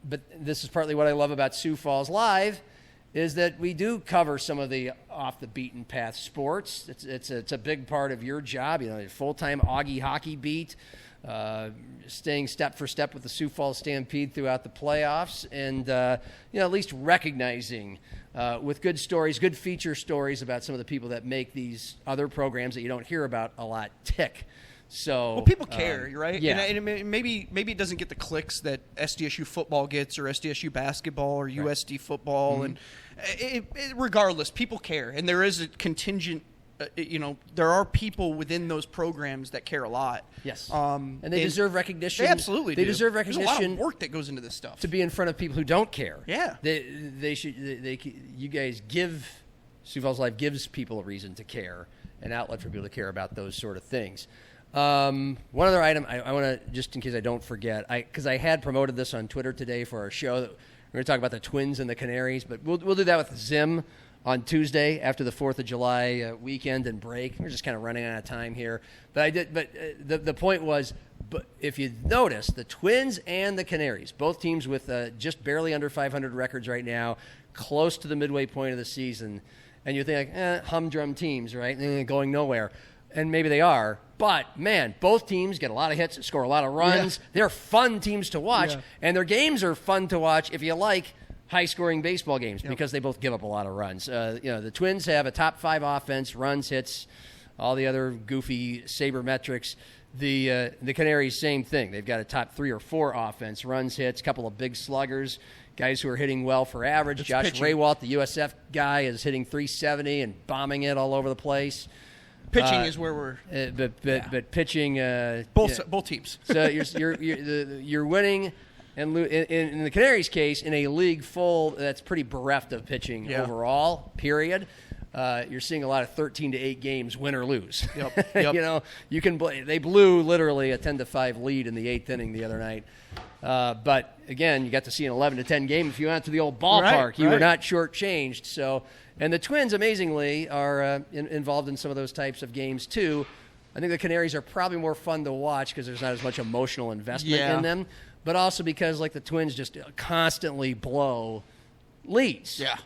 but this is partly what I love about Sioux Falls Live is that we do cover some of the off the beaten path sports. It's a big part of your job, a full-time Augie hockey beat, staying step for step with the Sioux Falls Stampede throughout the playoffs, and at least recognizing with good stories, good feature stories about some of the people that make these other programs that you don't hear about a lot tick. So people care, right? Yeah. And maybe it doesn't get the clicks that SDSU football gets or SDSU basketball or USD football, and regardless, people care, and there is a contingent. There are people within those programs that care a lot. Yes, and they deserve recognition. They absolutely do. They deserve recognition. There's a lot of work that goes into this stuff to be in front of people who don't care. Yeah, they should. You guys give Sioux Falls Live gives people a reason to care, an outlet for people to care about those sort of things. One other item I want to, just in case I don't forget, because I had promoted this on Twitter today for our show. We're going to talk about the Twins and the Canaries, but we'll do that with Zim on Tuesday after the 4th of July weekend and break. We're just kind of running out of time here. But the point was, but if you notice, the Twins and the Canaries, both teams with just barely under 500 records right now, close to the midway point of the season, and you think humdrum teams, right? Going nowhere. And maybe they are, but man, both teams get a lot of hits, score a lot of runs. Yeah. They're fun teams to watch, and their games are fun to watch if you like high-scoring baseball games because they both give up a lot of runs. The Twins have a top 5 offense, runs, hits, all the other goofy sabermetrics. The Canaries, same thing. They've got a top 3 or 4 offense, runs, hits, a couple of big sluggers, guys who are hitting well for average. It's Josh pitching. Raywalt, the USF guy, is hitting .370 and bombing it all over the place. Pitching is where we're. But pitching. Both teams. So you're winning, and in the Canaries' case, in a league full that's pretty bereft of pitching overall. Period. You're seeing a lot of 13-8 games, win or lose. Yep. You can. They blew literally a 10-5 lead in the 8th inning the other night. But again, you got to see an 11-10 game. If you went to the old ballpark, you were not shortchanged. So. And the Twins, amazingly, are involved in some of those types of games, too. I think the Canaries are probably more fun to watch because there's not as much emotional investment in them, but also because, like, the Twins just constantly blow leads with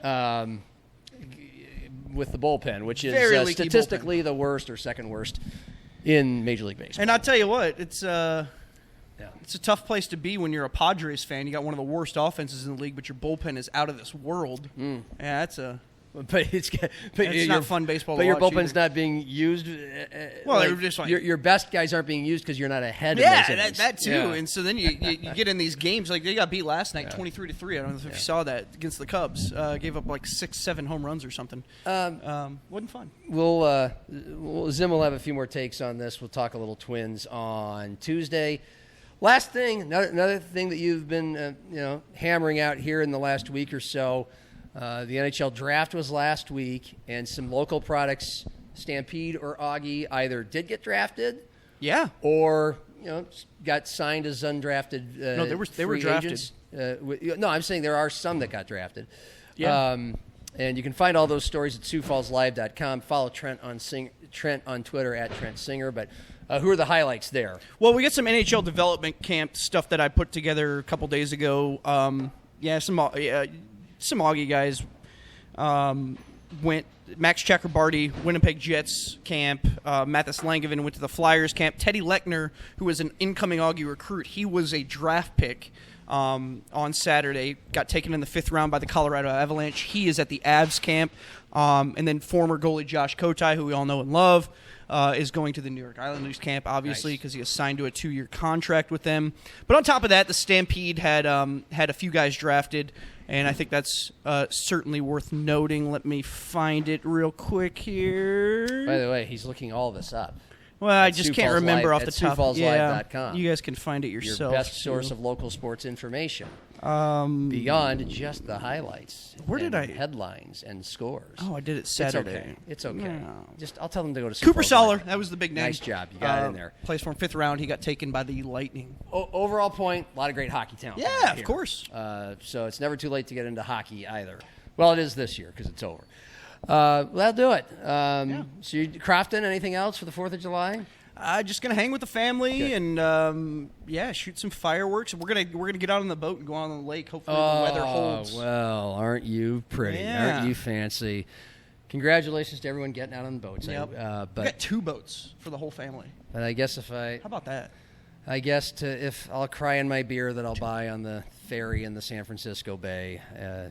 the bullpen, which is statistically the worst or second worst in Major League Baseball. And I'll tell you what, it's a tough place to be when you're a Padres fan. You got one of the worst offenses in the league, but your bullpen is out of this world. Yeah, But it's not fun baseball But to your watch bullpen's either. not being used. Well, they're just like- your best guys aren't being used because you're not ahead. Yeah, in those innings. that too. Yeah. And so then you get in these games like they got beat last night, 23-3. I don't know if you saw that against the Cubs. Gave up like 6-7 home runs or something. Wasn't fun. Zim will have a few more takes on this. We'll talk a little Twins on Tuesday. Last thing, another thing that you've been hammering out here in the last week or so. The NHL draft was last week, and some local products, Stampede or Augie, either did get drafted, or got signed as undrafted. No, they were drafted. Agents. No, I'm saying there are some that got drafted. Yeah. And you can find all those stories at SiouxFallsLive.com. Follow Trent on Twitter at Trent Singer. But who are the highlights there? Well, we got some NHL development camp stuff that I put together a couple days ago. Some Augie guys went. Max Chakrabarty, Winnipeg Jets camp. Mathis Langevin went to the Flyers camp. Teddy Lechner, who was an incoming Augie recruit, he was a draft pick on Saturday. Got taken in the 5th round by the Colorado Avalanche. He is at the Avs camp. And then former goalie Josh Kotai, who we all know and love, is going to the New York Islanders camp, obviously, because he is signed to a 2-year contract with them. But on top of that, the Stampede had a few guys drafted, and I think that's certainly worth noting. Let me find it real quick here. By the way, he's looking all this up. Well, I just can't remember off the top. SiouxFallsLive.com. You guys can find it yourself. Your best source of local sports information. Beyond just the highlights. Headlines and scores. Oh, I did it Saturday. It's okay. No. I'll tell them to go to Cooper Sioux Falls Soller, Live. that was the big name. Nice job. You got it in there. Plays for him 5th round. He got taken by the Lightning. Overall point, a lot of great hockey talent. Yeah, here. of course. So it's never too late to get into hockey either. Well, it is this year because it's over. That'll do it. So you Crofton, anything else for the 4th of July? Just gonna hang with the family and shoot some fireworks. We're gonna get out on the boat and go out on the lake. Hopefully the weather holds. Well, aren't you pretty? Yeah. Aren't you fancy? Congratulations to everyone getting out on the boats. Yep. We got 2 boats for the whole family. But I guess How about that? if I'll cry in my beer that I'll buy on the ferry in the San Francisco Bay, I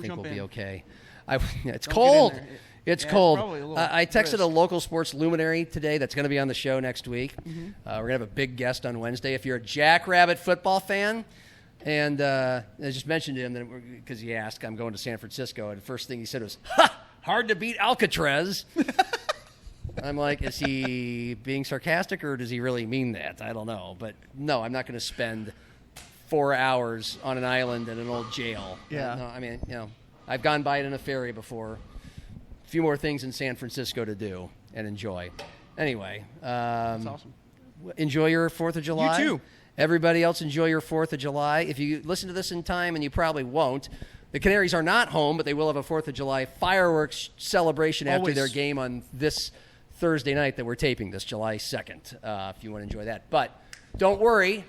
think we'll be okay. It's cold. It's cold. I texted a local sports luminary today that's going to be on the show next week. Mm-hmm. We're going to have a big guest on Wednesday. If you're a Jackrabbit football fan, and I just mentioned to him because he asked, I'm going to San Francisco, and the first thing he said was, hard to beat Alcatraz. I'm like, is he being sarcastic or does he really mean that? I don't know. But no, I'm not going to spend 4 hours on an island in an old jail. Yeah. No, I mean, I've gone by it in a ferry before. A few more things in San Francisco to do and enjoy. Anyway. That's awesome. Enjoy your 4th of July. You too. Everybody else enjoy your 4th of July. If you listen to this in time, and you probably won't, the Canaries are not home, but they will have a 4th of July fireworks celebration after their game on this Thursday night that we're taping this, July 2nd, if you want to enjoy that. But don't worry.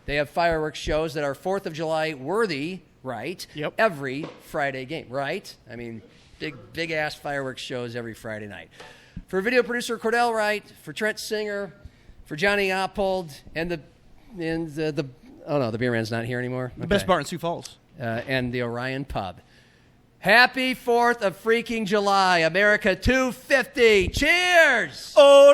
They have fireworks shows that are 4th of July worthy, right? Yep. Every Friday game, right? I mean, big-ass fireworks shows every Friday night. For video producer Cordell Wright, for Trent Singer, for Johnny Oppold, and the beer man's not here anymore. The best bar in Sioux Falls. And the Orion Pub. Happy 4th of freaking July, America 250. Cheers! Ole!